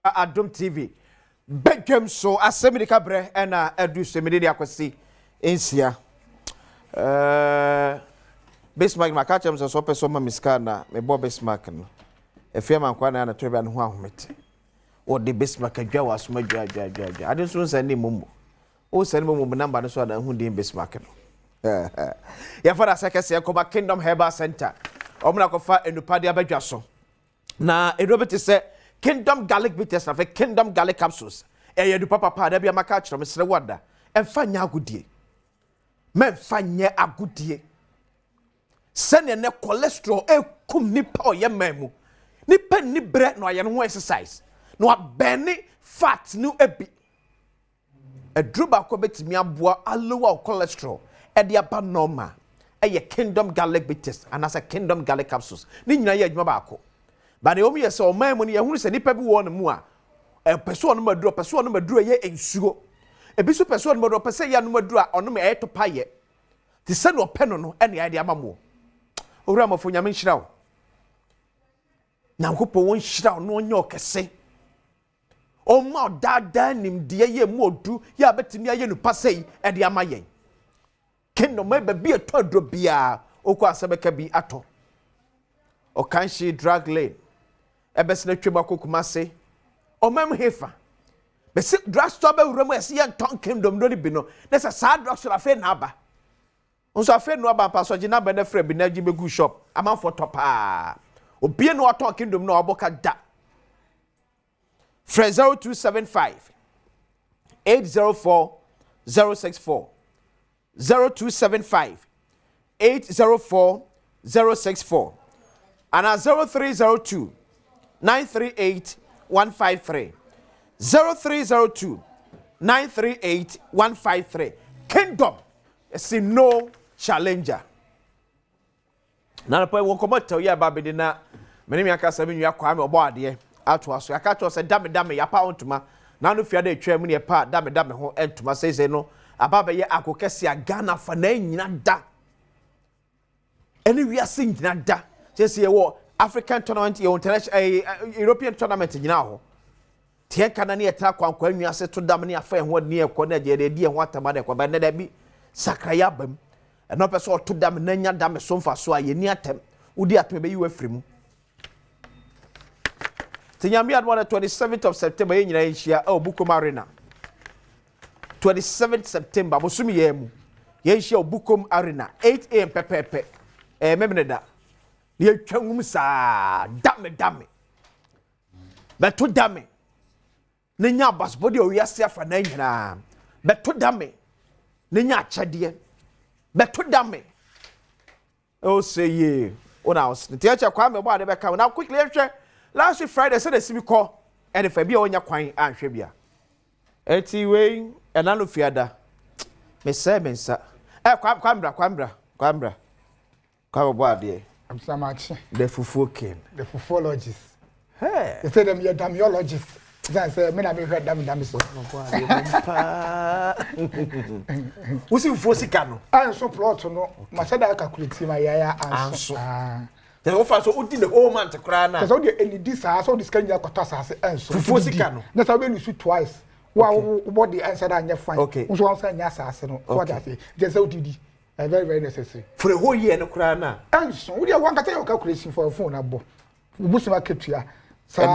Adom TV. Begem so Asem de kabre na adu semede de akwasi ensia. Bismarck makachem so peso ma miska na me bo Bismarck no. Efia man kwa na tobe no ho ahomete. O de Bismarck adwa wasoma adwa. Ade so nsa ne momo. O sane momo number no so da hu de Bismarck no. Ya fara sekese yakoma Kingdom Herbal Center. Omna kofa enupa de abadwa so. Na edobete se Kingdom garlic bitters na Kingdom garlic capsules. You do papa da bia maka kire mesre wada. Emfa nya agudie. Memfa nya agudie. Sene ne cholesterol ekum nipa oye mamu. Nipa ni bre no aye no ho exercise. No abeni fat no ebi. Edruba ko betimi aboa alowa cholesterol e de aba normal. Eye Kingdom garlic bitters and as a Kingdom garlic capsules. Ni nyina ye adwuma ba ko. But the only so man when you say nipa bi won mu a person no maduro ye ensuo e bi so person no maduro person ya no maduro a ono me e to paye ti se no pe no e ne ade amamo owura mafo nyame nhira wo nyankopon won nhira wo no onye okese o ma dada nim de ye mu odu ya betimi aye no pasei e de amayen kendo me ba bi eto adro bia okwa asebeka bi ato o kanshi drug lane ebesina twema kokuma se o mem hefa be se drug store be wuramu ese ye ton Kingdom do ni bi no na se sa drug store afa na aba onso afa no aba pa so gina be na fra bi na gi be gu shop amanfo topa obie no ton Kingdom no oboka da 0275 804 064 0275 804 064 and 0302 938 153 0302 938 153 Kingdom is no challenger. Na po won komo tell ya ba be na meni mi aka sabe nwa kwa me obo ade ato aso aka to se dame ya pa ontuma na no fia de atwa mu ne pa dame ho entuma sei no ababa ye akokese Ghana fa na nyina da eni wi ase nyina da say wo African tournament your international European tournament nyina ho tie kana ne etra kwankwa nwa ase to dam ne afa ho ne ekọ na je de ho atama de kwa ba ne da bi sakraya bam eno pese to dam na nya dam so mfa so aye ni atem udi atem be yi wafrimu tinyambi at 27th of September ye nyina nhia Obukom Arena 27th September bosumi ye mu ye nhia Obukom Arena 8 am pepepe memneda ye twangum sa dame beto dame nenya basbody o wiase afa na nyina beto dame nenya achade beto dame o say ye ona os tiacha kwa me bo ade beka na quickly hwe last Friday said the sibi call and fa bia onya kwan anhwe bia eti we enano fiada me say mensa kwambra kwa bo ade I'm so much. The Fufu king. The Fufologist. Hey. They say them your damologist. That's me na me heard dam so. Who see Fosika no? I so plot no. Ma say that calculate my yaya answer. The offer so udi the whole man to cry na. Cuz all the any this so this can you kwata say answer. Fosika no. Na say we lose twice. What the answer that you find. Okay. So answer nya asase no. What that say? Just how did very very necessary. For the whole year no cry na. Answer. We dey one can your calculation for a phone abo. Ubusima ketua. And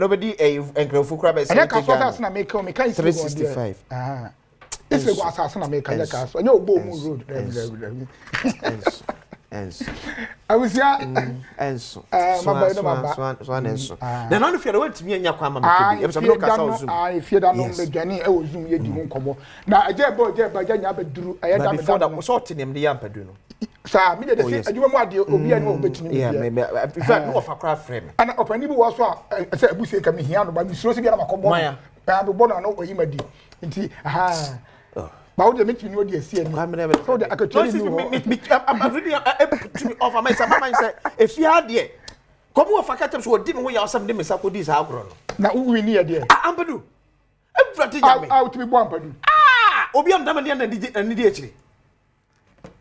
nobody encrofu crab is 365. It's the assassin I make a cast. And your boom road. I was here and so. Then none of you went to me and your I fear that no beginning. I was zoom ye demon combo. Now I just bought by Janya Drew. I had before that was sorting him the Yampaduno. Sir, me the say you want the Obian between me. Yeah, maybe I prefer no of a craft frame. And upon you was I said, we say, come here, but we supposed to get a combo. I have a bonnet over him. Aha. But the meeting you see, I'm never so that I could tell you. I'm really offer myself. Say, if you had ye, come over for catch what didn't we are some limits up with this agro. Now, we near dear. Ampadu. Everything out to be one. Ah, Obiam Damadian and DH.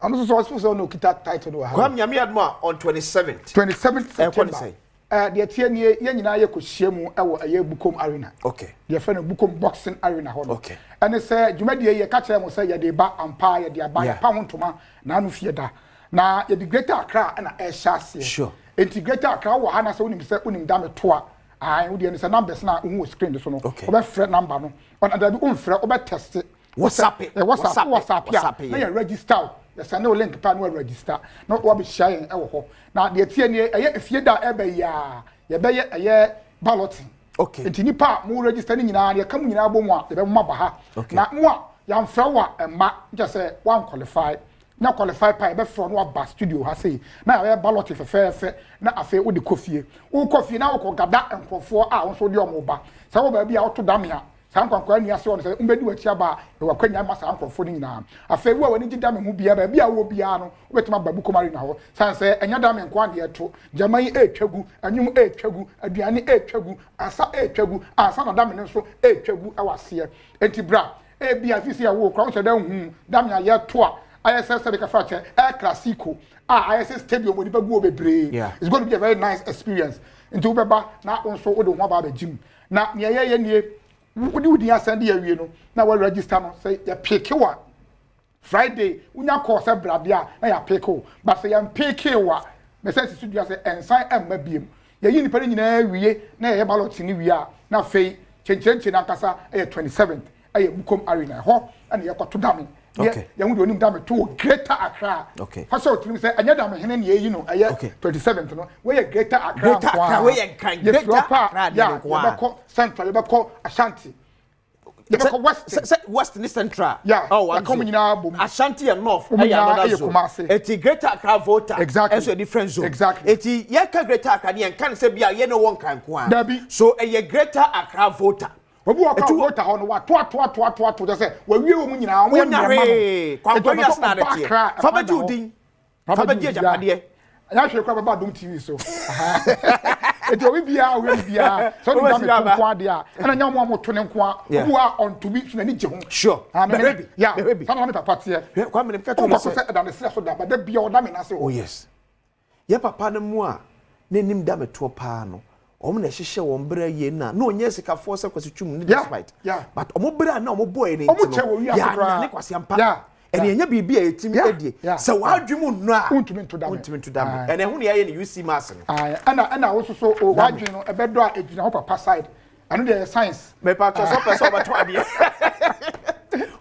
I'm also supposed to know kita title no. Kwam nyame admo on 27th. 27th September. The TNA nyina ye kohyia mu e wo aye Bukom Arena. Okay. The friend of Bukom Boxing Arena ho. Okay. And say dwumadi ye ka kire mo say ye de ba ampa ye de aba pa hontoma na anu fie da. Na ye the Greater Accra na e hyase. Sure. Greater Accra wo ha na say unim da me to a. I would say numbers na who screen so no. Obe friend number no. On ada bi unfre obe test it. WhatsApp. Na ye register. Yes, I know link pa no register. No we be share e wo ho. Na de tie ne eye efie da e be ya. Ye be ye balloting. Okay. Enti nipa mo register ni nyina ye kam nyina bom a ye be mo ba ha. Na mo a ya mfra wa emma just say one qualify. Na qualify pa e be fro no ba studio ha say. Na ye balloting fe na afi wo de kofie. Wo kofie na wo ko gada enkrofo a wo so de omo ba. Sa wo ba bia wo to dam ya. Sankwankwa ni ase won say umbedi wachi aba e wakwanya ma sankwofo ni nyina afa wu a wani gida me hu bia ba bia wo bia no wetima ba Bukom Arena ho san say enya da me nkwa de to jaman etwagu anyum etwagu aduane etwagu asa etwagu asa na da me nso etwagu awase enti bra e bia fisi a wo kwa wo da hu da me aye to a ISS be ka fa che El Clasico ISS stadium oni ba gu obebre it's going to be a very nice experience enti wo beba na wonso wo de ho ba jim na ye nie wudi asande ya wie no na we register no say ya pick wa Friday unya course brabia na ya pick o but say ya pick wa me say studio say ensan emma biem ya yi nipa nyina wie na ya ballot ni wie a na fei chenchenche na kasa 27th aye Bukom Arena ho ana ya kwato dame ya hu de onim dame to Greater Accra fa so timi say anya dame hene ne yi no aye 27th no we ya Greater Accra we ya kan Greater Accra ya ko Central be ko Ashanti West ni Central oh come nyina bom Ashanti and North another zone eti Greater Accra voter exactly a different zone exactly eti ye ka Greater Accra ne kan say bia ye no won kan ko so a Greater Accra voter obu wa ka voter ho no wa to just say wa wie wo mu nyina wo nyare kwankwa asna de tie fa ba judin fa ba die japade anya hwe kwa baba Adom TV so eti obi bia so ni dame ko ade a na nya mo to ne nko a obu a on to be na ni je ho sure baby sana me papa tie kwa me ka to say da ne so da ba da bia o da me na se oh yes ye papa ne mu a ne nim da me to pa no om na hihye won bra ye na no onye sikafo se kwasitwum ni despite but omo bra na omo boy ne ya ne kwase ampa ene enya bibi a etim edie se wadwemu no a untumi to dam ene hu ne ye ne UC mass no ana wo so wadwenu no ebedo a edina ho papa side anu de science me pa to so person obato ade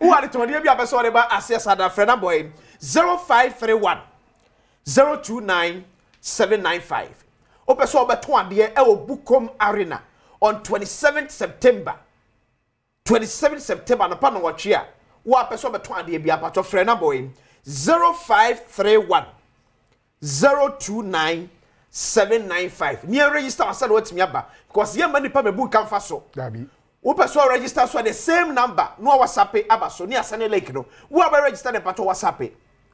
who are to de bia person de ba access ada friend boy 0531 029 795 opeso obato ade e wo Bukom Arena on 27th September no pa no watwe a wa person obato ade bia pato friend boy 0531 029 795 near register aside what me aba because ye mani pa mebu kan fa so dabi wo person register so the same number no WhatsApp aba so ni asane link no wo aba register ne pato WhatsApp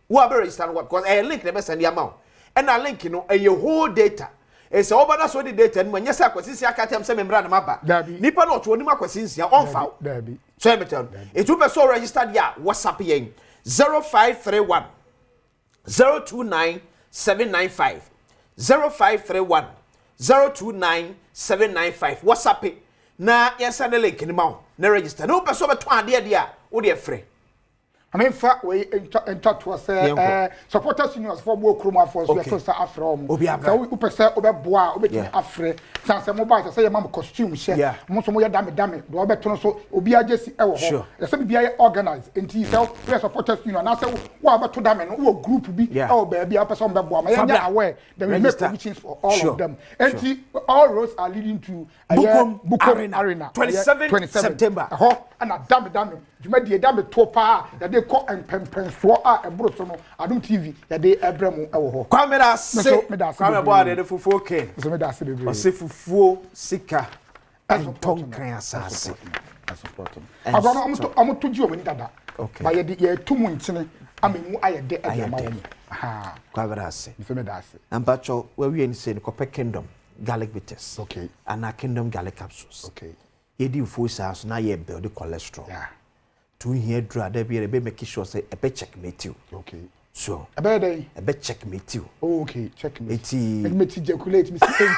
wo aba register no because a link ne be send amount and a link no a whole data ese obada so the data no nyesa akwasisi akatem se membra na maba nipa no to onim akwasisi ya on fa dabi so e metel it wo person register ya WhatsApp yen 0531 029 795 0531 029 795 WhatsApp na yesa na link ni ma na register no person beto ade ade a wo de free fa we to say supporters unions for bo kroma for so so afre om so we pese obeboa obetimi afre sanse mobile say yema costume share mo so mo ya dame do obeto no so obi agesi e wo ho ya say bia organize enti say press supporters union na say wo abeto dame no wo group bi e wo ba bia pese obeboa ma ya aware that we make provisions for all of them enti all roads are leading to Bukom Arena 27 September and dame jumadi dame to pa ya de ko empempenso a ebro so no Adom TV ya de ebremu e wo ho kwamera se kwamera bo ade fufuo ke so me da se bebre o se fufuo sika anton kan asase support agora amuto ji o mani dada ba ye de ye tumu ntine amemu aye de adama wo ha kwamera se me da se ampacho we wi ni se ni Copper Kingdom garlic bitters okay and our Kingdom garlic capsules okay ye di fufuo sa so na ye build cholesterol to here draw there be make sure say e be checkmate you okay so ebe dey ebe checkmate you. Oh, okay, checkmate. Eti me ejaculate me say.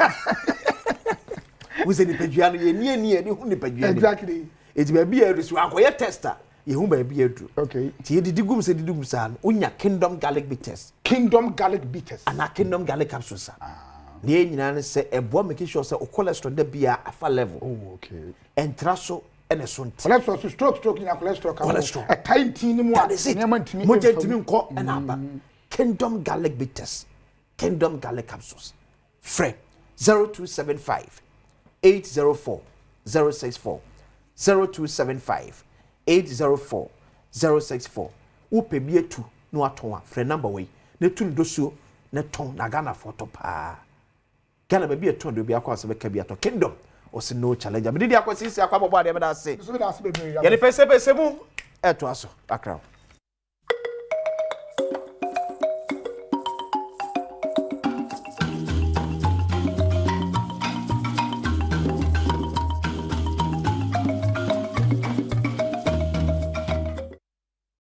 We say nipadua no ye nie ni hu nipadua. Exactly. Eti ba bia edu so akoye tester. Ye hu ba bia edu. Okay. Ti ye didi gum sa no unya Kingdom garlic bitters. Kingdom garlic bitters. Ana Kingdom garlic capsules sa. Ne nyina ne se ebo make sure say o cholesterol da bia afa level. Oh, okay. Entra so ene so nti. Cholesterol so stroke na cholesterol ka. Cholesterol. A time tin mu a nyama ntimi. Mo je ntimi nko ena aba. Kingdom garlic bitters. Kingdom garlic capsules. Free 0275 804 064 0275 804 064. Upe bi etu no aton a free number we. Ne tu ndosuo ne ton na Ghana photo pa. Ghana ba bi eton do bi akwa se be ka bi aton Kingdom o se no challenge. Me didi akwa sisi akwa bobo ade be da se. So be da se be. Ye ne pese mu eto aso akra.